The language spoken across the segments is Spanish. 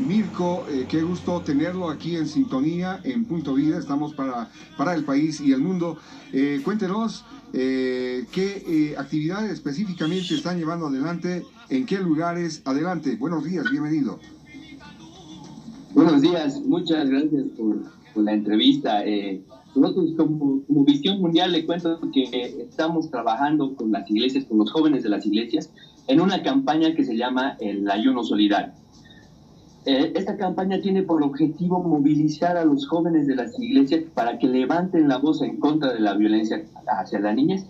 Mirko, qué gusto tenerlo aquí en sintonía, en Punto Vida. Estamos para el país y el mundo. Cuéntenos qué actividades específicamente están llevando adelante, en qué lugares. Adelante, buenos días, bienvenido. Buenos días, muchas gracias por la entrevista. Nosotros como Visión Mundial le cuento que estamos trabajando con las iglesias, con los jóvenes de las iglesias, en una campaña que se llama el Ayuno Solidario. Esta campaña tiene por objetivo movilizar a los jóvenes de las iglesias para que levanten la voz en contra de la violencia hacia la niñez.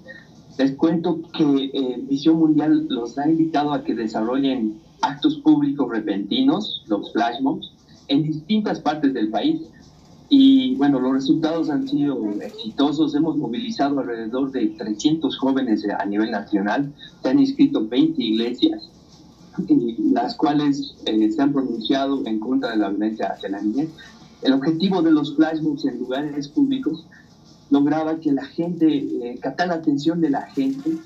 Les cuento que Visión Mundial los ha invitado a que desarrollen actos públicos repentinos, los flash mobs, en distintas partes del país. Y bueno, los resultados han sido exitosos. Hemos movilizado alrededor de 300 jóvenes a nivel nacional. Se han inscrito 20 iglesias, las cuales se han pronunciado en contra de la violencia hacia la niñez. El objetivo de los flash mobs en lugares públicos lograba que la gente, captar la atención de la gente,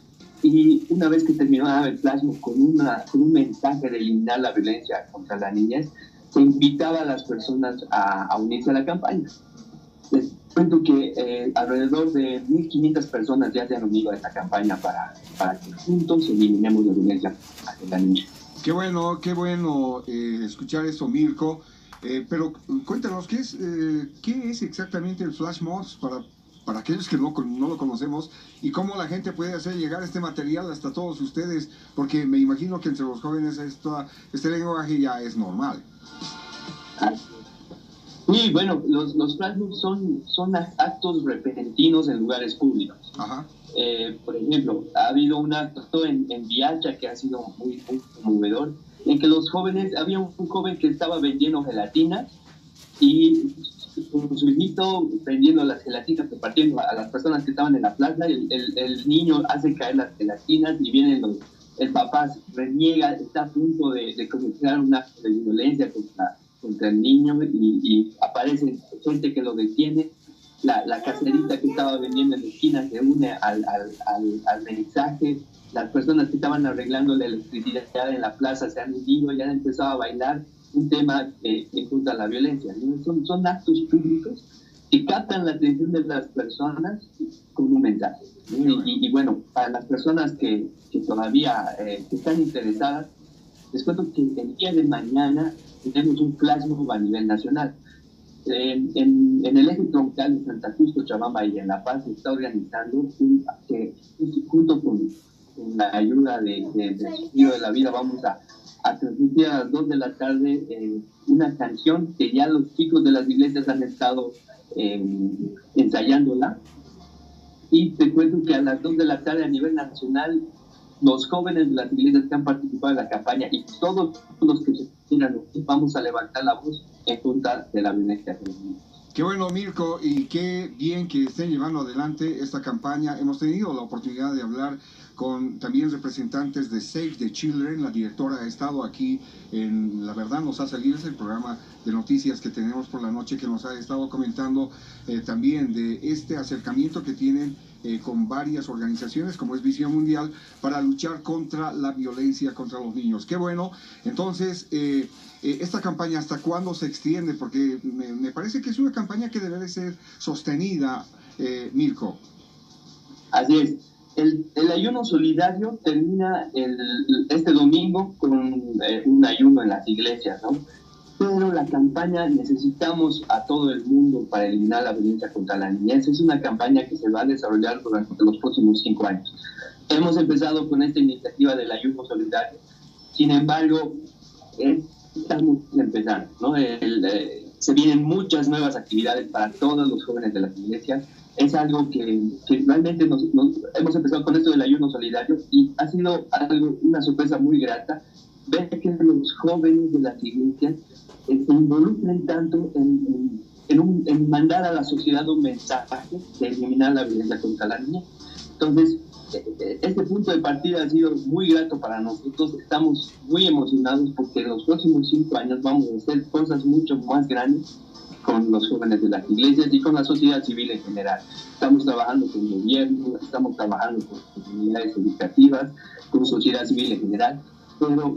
y una vez que terminaba el flash mob con un mensaje de eliminar la violencia contra la niñez, se invitaba a las personas a unirse a la campaña. Les cuento que alrededor de 1.500 personas ya se han unido a esta campaña para que juntos eliminemos la violencia hacia la niñez. Qué bueno escuchar eso, Mirko. Pero cuéntanos, ¿qué es exactamente el Flash Mobs para aquellos que no lo conocemos, y cómo la gente puede hacer llegar este material hasta todos ustedes? Porque me imagino que entre los jóvenes este lenguaje ya es normal. Sí, bueno, los flash mobs son actos repentinos en lugares públicos. Ajá. Por ejemplo, ha habido un acto en Viacha que ha sido muy conmovedor, en que había un joven que estaba vendiendo gelatinas y con su hijito vendiendo las gelatinas, repartiendo a las personas que estaban en la plaza. El niño hace caer las gelatinas y el papá reniega, está a punto de cometer un acto de violencia contra el niño, y aparece gente que lo detiene. La caserita que estaba vendiendo en la esquina se une al mensaje. Las personas que estaban arreglando la electricidad en la plaza se han unido y han empezado a bailar un tema en contra de la violencia, ¿no? Son actos públicos que captan la atención de las personas con un mensaje, ¿no? Y bueno, para las personas que todavía están interesadas, les cuento que el día de mañana tenemos un flash mob a nivel nacional. En el eje troncal de Santa Cruz, Cochabamba y en La Paz se está organizando junto con la ayuda del Río de la Vida, vamos a transmitir a las 2 de la tarde una canción que ya los chicos de las iglesias han estado ensayándola, y te cuento que a las 2 de la tarde a nivel nacional los jóvenes de las iglesias que han participado en la campaña y todos los que se quieran, vamos a levantar la voz en contra de la violencia. Qué bueno, Mirko, y qué bien que estén llevando adelante esta campaña. Hemos tenido la oportunidad de hablar con también representantes de Save the Children. La directora ha estado aquí en La Verdad Nos Hace Libres, el programa de noticias que tenemos por la noche, que nos ha estado comentando también de este acercamiento que tienen con varias organizaciones como es Visión Mundial para luchar contra la violencia contra los niños. Qué bueno. Entonces, esta campaña, ¿hasta cuándo se extiende? Porque me parece que es una campaña que debe de ser sostenida, Mirko. Así es. El ayuno solidario termina este domingo con un ayuno en las iglesias, ¿no? Pero la campaña necesitamos a todo el mundo para eliminar la violencia contra la niñez. Es una campaña que se va a desarrollar durante los próximos 5 años. Hemos empezado con esta iniciativa del ayuno solidario. Sin embargo, estamos empezando, ¿no? Se vienen muchas nuevas actividades para todos los jóvenes de las iglesias. Es algo que realmente hemos empezado con esto del ayuno solidario, y ha sido una sorpresa muy grata ver que los jóvenes de las iglesias se involucren tanto en mandar a la sociedad un mensaje de eliminar la violencia contra la niñez. Entonces, este punto de partida ha sido muy grato para nosotros. Estamos muy emocionados porque en los próximos 5 años vamos a hacer cosas mucho más grandes con los jóvenes de las iglesias y con la sociedad civil en general. Estamos trabajando con el gobierno, estamos trabajando con comunidades educativas, con sociedad civil en general, pero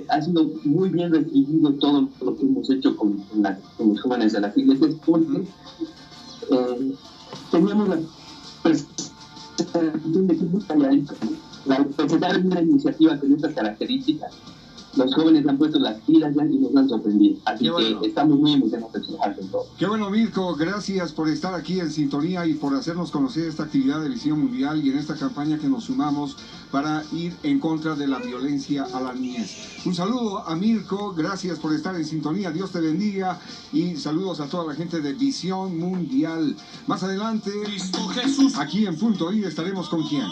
ha sido muy bien recibido todo lo que hemos hecho con los jóvenes de las iglesias, porque teníamos la presentación de que la presentar una iniciativa con estas características. Los jóvenes han puesto las pilas ya y nos han sorprendido. Así que estamos muy emocionados de trabajar con todo. Qué bueno, Mirko. Gracias por estar aquí en sintonía y por hacernos conocer esta actividad de Visión Mundial y en esta campaña que nos sumamos para ir en contra de la violencia a la niñez. Un saludo a Mirko. Gracias por estar en sintonía. Dios te bendiga. Y saludos a toda la gente de Visión Mundial. Más adelante, aquí en Punto I estaremos con quién.